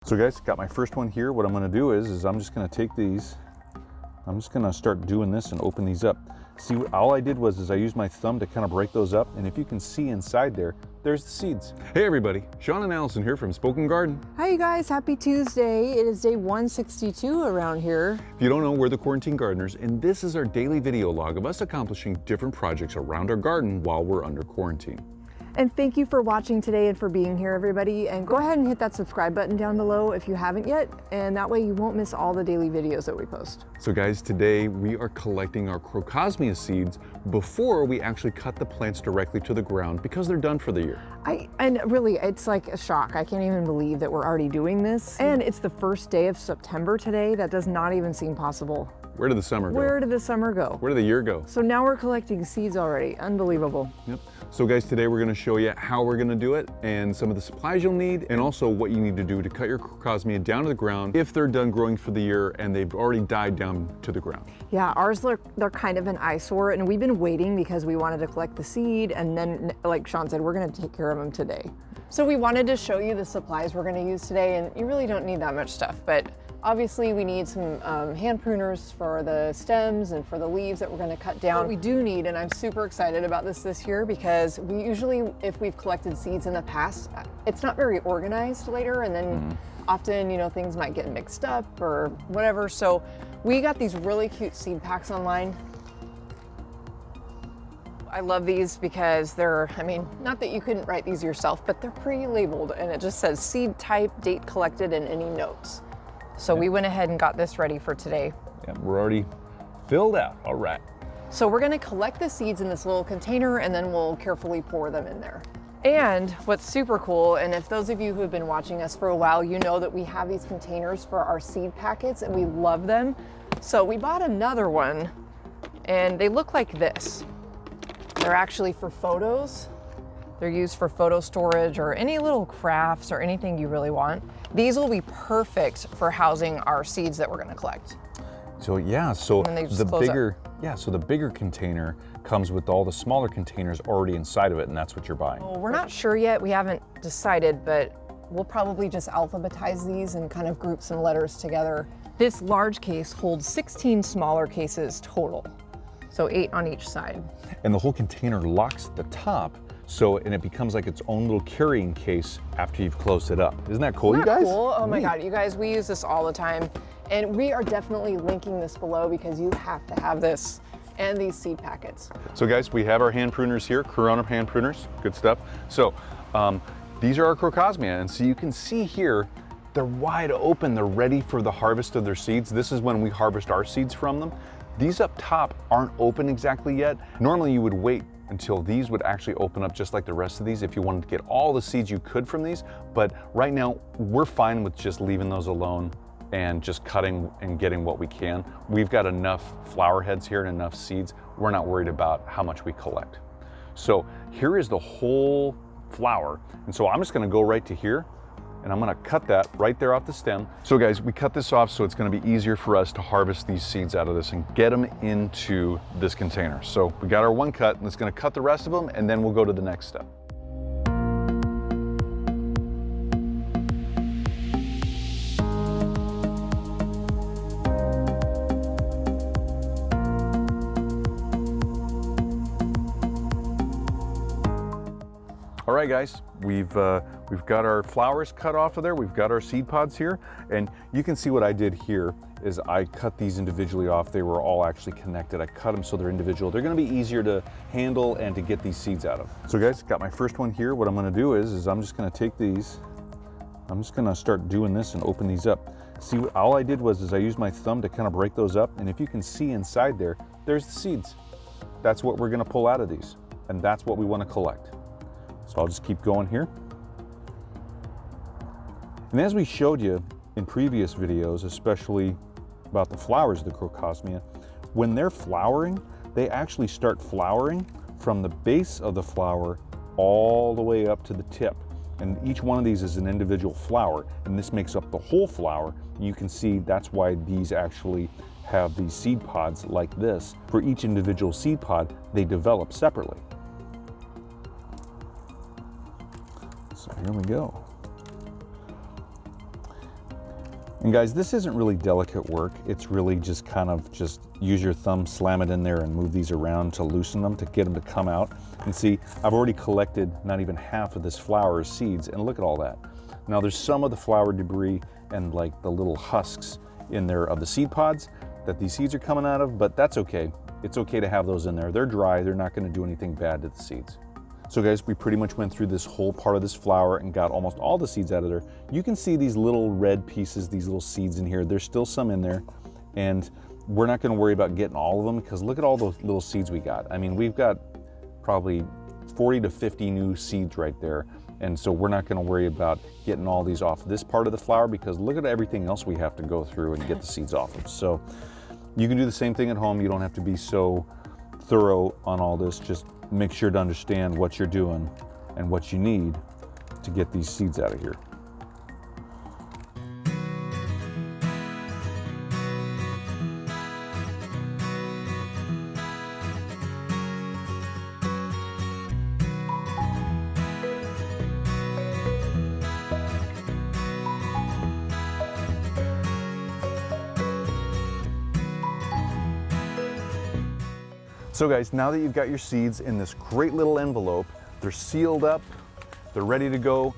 So guys, got my first one here. What I'm gonna do is I'm just gonna take these, I'm just gonna start doing this and open these up. See, all I did was I used my thumb to kind of break those up, and if you can see inside there, there's the seeds. Hey everybody, Sean and Allison here from Spoken Garden. Hi you guys, happy Tuesday. It is day 162 around here. If you don't know, we're the Quarantine Gardeners, and this is our daily video log of us accomplishing different projects around our garden while we're under quarantine. And thank you for watching today and for being here, everybody. And go ahead and hit that subscribe button down below if you haven't yet, and that way you won't miss all the daily videos that we post. So guys, today we are collecting our Crocosmia seeds before we actually cut the plants directly to the ground because they're done for the year. And really, it's like a shock. I can't even believe that we're already doing this. And it's the first day of September today. That does not even seem possible. Where did the summer go? Where did the summer go? Where did the year go? So now we're collecting seeds already. Unbelievable. Yep. So guys, today we're gonna show you how we're gonna do it and some of the supplies you'll need, and also what you need to do to cut your Crocosmia down to the ground if they're done growing for the year and they've already died down to the ground. Yeah, ours, they're kind of an eyesore, and we've been waiting because we wanted to collect the seed, and then, like Sean said, we're gonna take care of them today. So we wanted to show you the supplies we're gonna use today, and you really don't need that much stuff, but obviously we need some hand pruners for the stems and for the leaves that we're going to cut down. What we do need, and I'm super excited about this year, because we usually, if we've collected seeds in the past, it's not very organized later, and then often, you know, things might get mixed up or whatever. So we got these really cute seed packs online. I love these because they're, I mean, not that you couldn't write these yourself, but they're pre-labeled, and it just says seed type, date collected, and any notes. So we went ahead and got this ready for today. Yeah, we're already filled out, all right. So we're gonna collect the seeds in this little container, and then we'll carefully pour them in there. And what's super cool, and if those of you who have been watching us for a while, you know that we have these containers for our seed packets, and we love them. So we bought another one, and they look like this. They're actually for photos. They're used for photo storage or any little crafts or anything you really want. These will be perfect for housing our seeds that we're gonna collect. So yeah, so the bigger container comes with all the smaller containers already inside of it, and that's what you're buying. Well, we're not sure yet, we haven't decided, but we'll probably just alphabetize these and kind of group some letters together. This large case holds 16 smaller cases total, so 8 on each side. And the whole container locks at the top, and it becomes like its own little carrying case after you've closed it up. Isn't that cool, you guys? Cool? Oh my God, you guys, we use this all the time. And we are definitely linking this below because you have to have this and these seed packets. So guys, we have our hand pruners here, Corona hand pruners, good stuff. So these are our Crocosmia, and so you can see here, they're wide open, they're ready for the harvest of their seeds. This is when we harvest our seeds from them. These up top aren't open exactly yet. Normally you would wait until these would actually open up just like the rest of these if you wanted to get all the seeds you could from these. But right now, we're fine with just leaving those alone and just cutting and getting what we can. We've got enough flower heads here and enough seeds. We're not worried about how much we collect. So here is the whole flower. And so I'm just gonna go right to here, and I'm gonna cut that right there off the stem. So guys, we cut this off so it's gonna be easier for us to harvest these seeds out of this and get them into this container. So we got our one cut, and it's gonna cut the rest of them, and then we'll go to the next step. All right, guys, we've got our flowers cut off of there. We've got our seed pods here, and you can see what I did here is I cut these individually off. They were all actually connected. I cut them so they're individual. They're gonna be easier to handle and to get these seeds out of. So guys, got my first one here. What I'm gonna do is I'm just gonna take these, I'm just gonna start doing this and open these up. See, all I did was I used my thumb to kind of break those up, and if you can see inside there, there's the seeds. That's what we're gonna pull out of these, and that's what we wanna collect. So I'll just keep going here. And as we showed you in previous videos, especially about the flowers of the Crocosmia, when they're flowering, they actually start flowering from the base of the flower all the way up to the tip. And each one of these is an individual flower, and this makes up the whole flower. You can see that's why these actually have these seed pods like this. For each individual seed pod, they develop separately. So here we go. And guys, this isn't really delicate work. It's really just kind of just use your thumb, slam it in there and move these around to loosen them, to get them to come out. And see, I've already collected not even half of this flower seeds, and look at all that. Now there's some of the flower debris and like the little husks in there of the seed pods that these seeds are coming out of, but that's okay. It's okay to have those in there. They're dry, they're not gonna do anything bad to the seeds. So guys, we pretty much went through this whole part of this flower and got almost all the seeds out of there. You can see these little red pieces, these little seeds in here. There's still some in there, and we're not gonna worry about getting all of them because look at all those little seeds we got. I mean, we've got probably 40 to 50 new seeds right there. And so we're not gonna worry about getting all these off this part of the flower because look at everything else we have to go through and get the seeds off of. So you can do the same thing at home. You don't have to be so thorough on all this. Just make sure to understand what you're doing and what you need to get these seeds out of here. So guys, now that you've got your seeds in this great little envelope, they're sealed up, they're ready to go,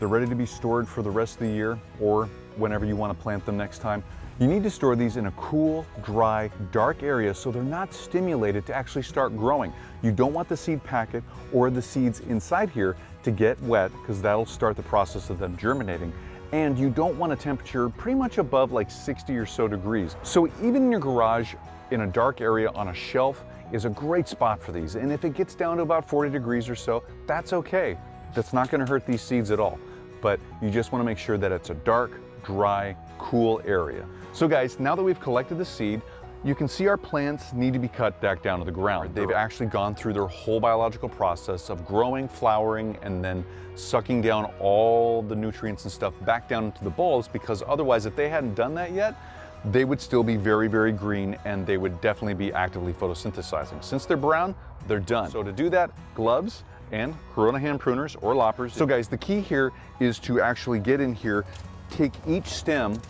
they're ready to be stored for the rest of the year or whenever you want to plant them next time. You need to store these in a cool, dry, dark area so they're not stimulated to actually start growing. You don't want the seed packet or the seeds inside here to get wet because that'll start the process of them germinating. And you don't want a temperature pretty much above like 60 or so degrees. So even in your garage, in a dark area on a shelf, is a great spot for these. And if it gets down to about 40 degrees or so, that's okay. That's not gonna hurt these seeds at all. But you just wanna make sure that it's a dark, dry, cool area. So guys, now that we've collected the seed, you can see our plants need to be cut back down to the ground. They've actually gone through their whole biological process of growing, flowering, and then sucking down all the nutrients and stuff back down into the bulbs, because otherwise, if they hadn't done that yet, they would still be very, very green and they would definitely be actively photosynthesizing. Since they're brown, they're done. So to do that, gloves and Corona hand pruners or loppers. So guys, the key here is to actually get in here, take each stem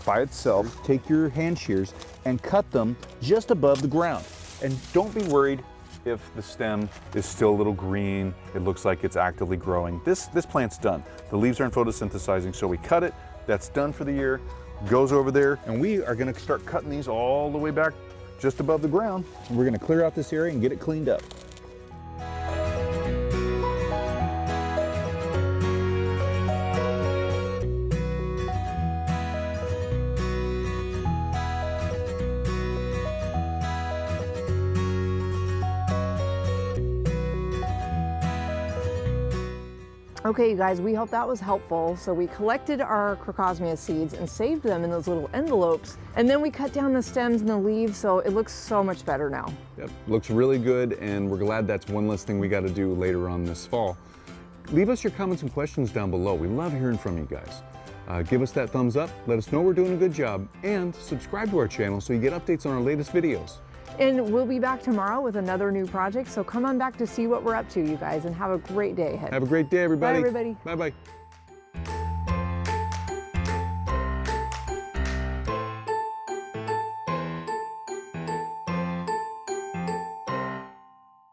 by itself, take your hand shears and cut them just above the ground. And don't be worried if the stem is still a little green, it looks like it's actively growing. This plant's done. The leaves aren't photosynthesizing, so we cut it, that's done for the year. Goes over there, and we are gonna start cutting these all the way back just above the ground. And we're gonna clear out this area and get it cleaned up. Okay, you guys, we hope that was helpful. So we collected our Crocosmia seeds and saved them in those little envelopes. And then we cut down the stems and the leaves, so it looks so much better now. Yep, looks really good, and we're glad that's one less thing we got to do later on this fall. Leave us your comments and questions down below. We love hearing from you guys. Give us that thumbs up, let us know we're doing a good job, and subscribe to our channel so you get updates on our latest videos. And we'll be back tomorrow with another new project, so come on back to see what we're up to, you guys, and have a great day ahead. Have a great day, everybody. Bye, everybody. Bye-bye.